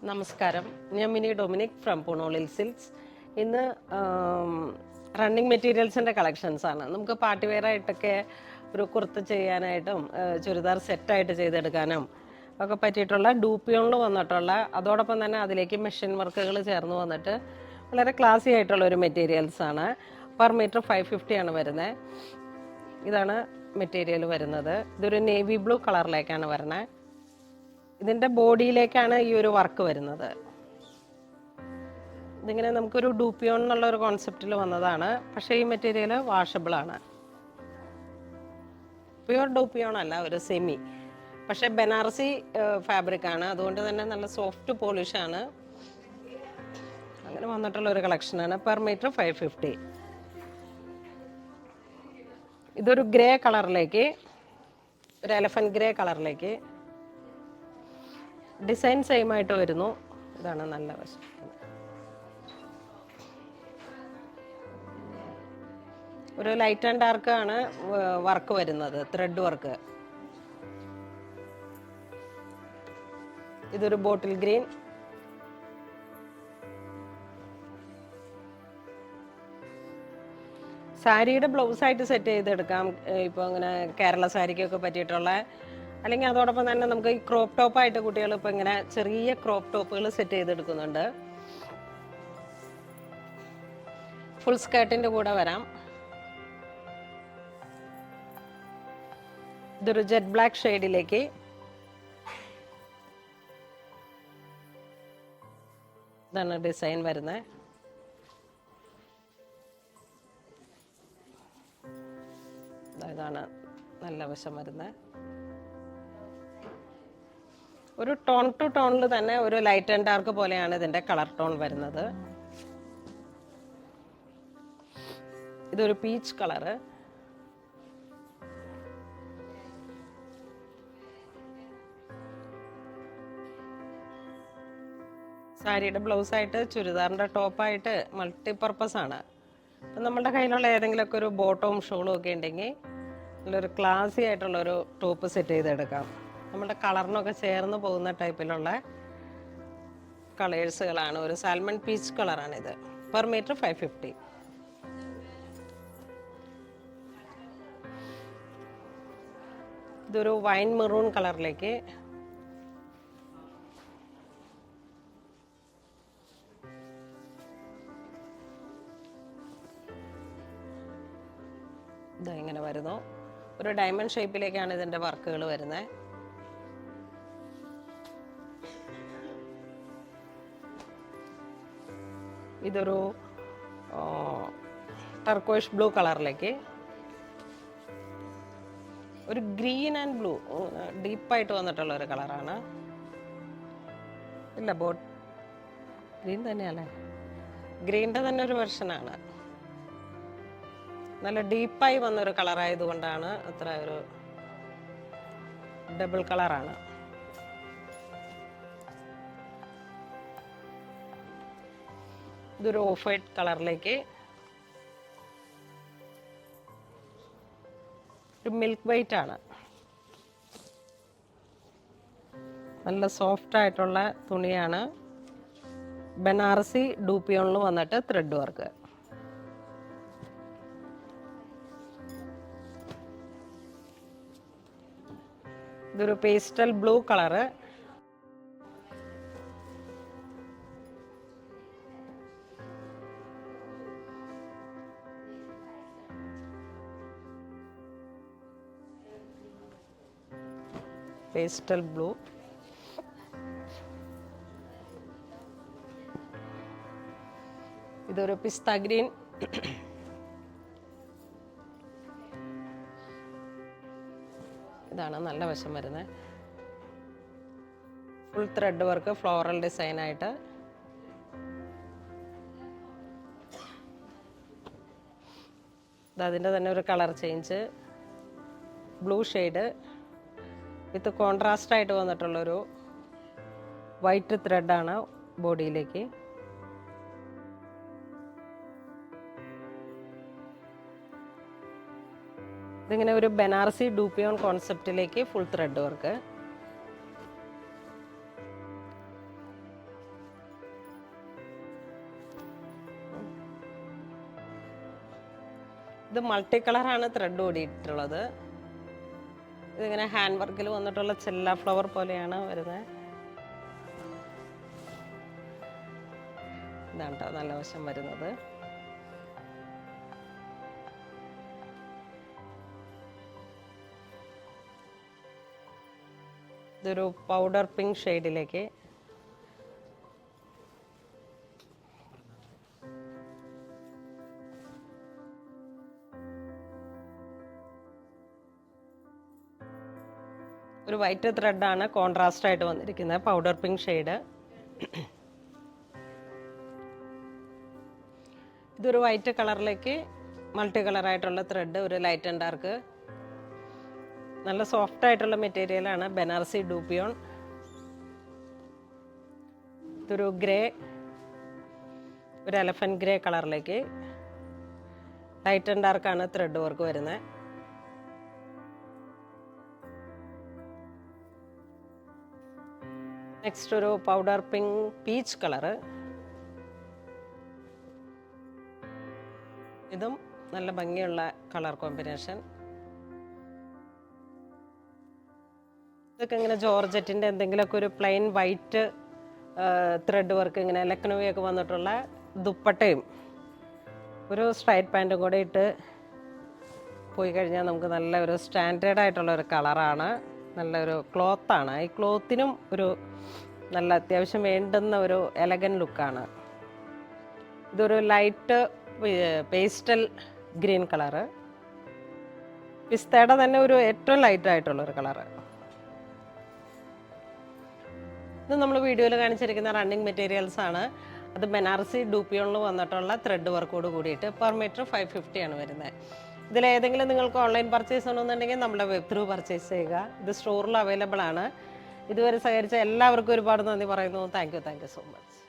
നമസ്കാരം, ഞാൻ mini Dominic from പുണോളിൽ silks. ഇന്ന് റണ്ണിങ് മെറ്റീരിയൽസിൻ്റെ കളക്ഷൻസ് ആണ്. നമുക്ക് പാർട്ടി വെയർ ആയിട്ടൊക്കെ ഒരു കുർത്ത ചെയ്യാനായിട്ടും ചുരിദാർ സെറ്റായിട്ട് ചെയ്തെടുക്കാനും ഒക്കെ പറ്റിയിട്ടുള്ള ഡൂപ്പിയോണിൽ വന്നിട്ടുള്ള, അതോടൊപ്പം തന്നെ അതിലേക്ക് മെഷീൻ വർക്കുകൾ ചേർന്ന് വന്നിട്ട് വളരെ ക്ലാസി ആയിട്ടുള്ള ഒരു മെറ്റീരിയൽസ് ആണ്. പെർ മീറ്റർ 550 ആണ് വരുന്നത്. ഇതാണ് മെറ്റീരിയൽ വരുന്നത്. ഇതൊരു നേവി ബ്ലൂ കളറിലേക്കാണ് വരുന്നത്. ഇതിൻ്റെ ബോഡിയിലേക്കാണ് ഈ ഒരു വർക്ക് വരുന്നത്. ഇതിങ്ങനെ നമുക്കൊരു ഡൂപ്പിയോൺ എന്നുള്ള ഒരു കോൺസെപ്റ്റിൽ വന്നതാണ്. പക്ഷേ ഈ മെറ്റീരിയൽ വാഷബിൾ ആണ്. പ്യുവർ ഡൂപ്പിയോൺ അല്ല, ഒരു സെമി. പക്ഷേ ബനാറസി ഫാബ്രിക് ആണ്, അതുകൊണ്ട് തന്നെ നല്ല സോഫ്റ്റ് പോളിഷ് ആണ്. അങ്ങനെ വന്നിട്ടുള്ള ഒരു കളക്ഷനാണ്. Per metre 550. ഇതൊരു ഗ്രേ കളറിലേക്ക്, ഒരു എലഫൻറ്റ് ഗ്രേ കളറിലേക്ക് ഡിസൈൻ സെയിം ആയിട്ട് വരുന്നു. ഇതാണ് നല്ല വശം. ഒരു ലൈറ്റ് ആൻഡ് ഡാർക്ക് ആണ് വർക്ക് വരുന്നത്, ത്രെഡ് വർക്ക്. ഇതൊരു ബോട്ടിൽ ഗ്രീൻ. സാരിയുടെ ബ്ലൗസായിട്ട് സെറ്റ് ചെയ്തെടുക്കാം. ഇപ്പോൾ അങ്ങനെ കേരള സാരിക്കൊക്കെ പറ്റിയിട്ടുള്ള, അല്ലെങ്കിൽ അതോടൊപ്പം തന്നെ നമുക്ക് ഈ ക്രോപ്പ് ടോപ്പായിട്ട് കുട്ടികൾ ഇപ്പോൾ ഇങ്ങനെ ചെറിയ ക്രോപ്പ് ടോപ്പുകൾ സെറ്റ് ചെയ്തെടുക്കുന്നുണ്ട്. ഫുൾ സ്കേർട്ടിൻ്റെ കൂടെ വരാം. ഇതൊരു ജെറ്റ് ബ്ലാക്ക് ഷെയ്ഡിലേക്ക് ഇതാണ് ഡിസൈൻ വരുന്നത്. ഇതാണ് നല്ല വശം വരുന്നത്. ഒരു ടോൺ ടു ടോണിൽ തന്നെ ഒരു ലൈറ്റ് ആൻഡ് ഡാർക്ക് പോലെയാണ് ഇതിൻ്റെ കളർ ടോൺ വരുന്നത്. ഇതൊരു പീച്ച് കളറ്. സാരിയുടെ ബ്ലൗസായിട്ട്, ചുരിദാറിൻ്റെ ടോപ്പായിട്ട് മൾട്ടിപർപ്പസ് ആണ്. അപ്പം നമ്മുടെ കയ്യിലുള്ള ഏതെങ്കിലുമൊക്കെ ഒരു ബോട്ടവും ഷോളും ഒക്കെ ഉണ്ടെങ്കിൽ നല്ലൊരു ക്ലാസി ആയിട്ടുള്ളൊരു ടോപ്പ് സെറ്റ് ചെയ്തെടുക്കാം. നമ്മുടെ കളറിനൊക്കെ ചേർന്ന് പോകുന്ന ടൈപ്പിലുള്ള കളേഴ്സുകളാണ്. ഒരു സാൽമൺ പീച്ച് കളറാണിത്. Per metre 550. ഇതൊരു വൈൻ മെറൂൺ കളറിലേക്ക് ഇതാ ഇങ്ങനെ വരുന്നു. ഒരു ഡയമണ്ട് ഷേപ്പിലേക്കാണ് ഇതിൻ്റെ വർക്കുകൾ വരുന്നത്. ഇതൊരു ടർക്കോയിഷ് ബ്ലൂ കളറിലേക്ക്, ഒരു ഗ്രീൻ ആൻഡ് ബ്ലൂ ഡീപ്പായിട്ട് വന്നിട്ടുള്ള ഒരു കളറാണ്. ഇല്ല, ഗ്രീൻ തന്നെയല്ലേ, ഗ്രീൻ്റെ തന്നെ ഒരു വെർഷനാണ്. നല്ല ഡീപ്പായി വന്നൊരു കളറായതുകൊണ്ടാണ് അത്ര ഒരു ഡബിൾ കളറാണ്. ഇതൊരു ഓഫ് വൈറ്റ് കളറിലേക്ക് ഒരു മിൽക്ക് വൈറ്റ് ആണ്. നല്ല സോഫ്റ്റ് ആയിട്ടുള്ള തുണിയാണ്. ബനാറസി ഡൂപ്പിയോണിൽ വന്നിട്ട് ത്രെഡ് വർക്ക്. ഇതൊരു pastel blue colour. Pastel blue. ഇതൊരു പിസ്ത ഗ്രീൻ. ഇതാണ് നല്ല വശം വരുന്നത്. Full thread work, floral design ആയിട്ട്. അതിൻ്റെ തന്നെ ഒരു colour change, blue shade with contrast ആയിട്ട് വന്നിട്ടുള്ളൊരു വൈറ്റ് ത്രെഡാണ് ബോഡിയിലേക്ക്. ഇതിങ്ങനെ ഒരു ബനാറസി ഡൂപ്പിയോൺ കോൺസെപ്റ്റിലേക്ക് ഫുൾ ത്രെഡ് വർക്ക്. ഇത് മൾട്ടി കളറാണ് ത്രെഡ് ഓടിയിട്ടുള്ളത്. ഇതിങ്ങനെ ഹാൻഡ് വർക്കിൽ വന്നിട്ടുള്ള ചെല്ല ഫ്ലവർ പോലെയാണ് വരുന്നത്. ഇതാണ് കേട്ടോ നല്ല വശം വരുന്നത്. ഇതൊരു പൗഡർ പിങ്ക് ഷെയ്ഡിലേക്ക് ഒരു വൈറ്റ് ത്രെഡാണ് കോൺട്രാസ്റ്റ് ആയിട്ട് വന്നിരിക്കുന്നത്, പൗഡർ പിങ്ക് ഷെയ്ഡ്. ഇതൊരു വൈറ്റ് കളറിലേക്ക് മൾട്ടി കളറായിട്ടുള്ള ത്രെഡ്, ഒരു ലൈറ്റ് ആൻഡ് ഡാർക്ക്. നല്ല സോഫ്റ്റ് ആയിട്ടുള്ള മെറ്റീരിയലാണ്, ബനാറസി ഡൂപ്പിയോൺ. ഇതൊരു ഗ്രേ, ഒരു എലഫന്റ് ഗ്രേ കളറിലേക്ക് ലൈറ്റ് ആൻഡ് ഡാർക്കാണ് ത്രെഡ് വർക്ക് വരുന്നത്. നെക്സ്റ്റ് ഒരു പൗഡർ പിങ്ക് പീച്ച് കളറ്. ഇതും നല്ല ഭംഗിയുള്ള കളർ കോമ്പിനേഷൻ. ഇതൊക്കെ ഇങ്ങനെ ജോർജറ്റിൻ്റെ എന്തെങ്കിലുമൊക്കെ ഒരു പ്ലെയിൻ വൈറ്റ് ത്രെഡ് വർക്ക്, ഇങ്ങനെ ലക്നൗവിയൊക്കെ വന്നിട്ടുള്ള ദുപ്പട്ടയും ഒരു സ്ട്രൈറ്റ് പാൻറ്റും കൂടെ ഇട്ട് പോയി കഴിഞ്ഞാൽ നമുക്ക് നല്ല ഒരു സ്റ്റാൻഡേർഡ് ആയിട്ടുള്ള ഒരു കളറാണ്, നല്ലൊരു ക്ലോത്താണ്. ഈ ക്ലോത്തിനും ഒരു നല്ല അത്യാവശ്യം വേണ്ടുന്ന ഒരു എലഗൻ ലുക്കാണ്. ഇതൊരു ലൈറ്റ് പേസ്റ്റൽ ഗ്രീൻ കളറ്, പിസ്തയുടെ തന്നെ ഒരു ഏറ്റവും ലൈറ്റ് ആയിട്ടുള്ളൊരു കളറ്. ഇത് നമ്മൾ വീഡിയോയിൽ കാണിച്ചിരിക്കുന്ന റണ്ണിങ് മെറ്റീരിയൽസ് ആണ്. അത് ബനാറസി ഡൂപ്പിയോണിൽ വന്നിട്ടുള്ള ത്രെഡ് വർക്കോട് കൂടിയിട്ട് പെർ മീറ്റർ 550 ആണ് വരുന്നത്. ഇതിലേതെങ്കിലും നിങ്ങൾക്ക് ഓൺലൈൻ പർച്ചേസ് ചെയ്യണമെന്നുണ്ടെങ്കിൽ നമ്മുടെ വെബ് ത്രൂ പർച്ചേസ് ചെയ്യുക. ഇത് സ്റ്റോറിൽ അവൈലബിൾ ആണ്. ഇതുവരെ സഹകരിച്ച എല്ലാവർക്കും ഒരുപാട് നന്ദി പറയുന്നു. Thank you so much.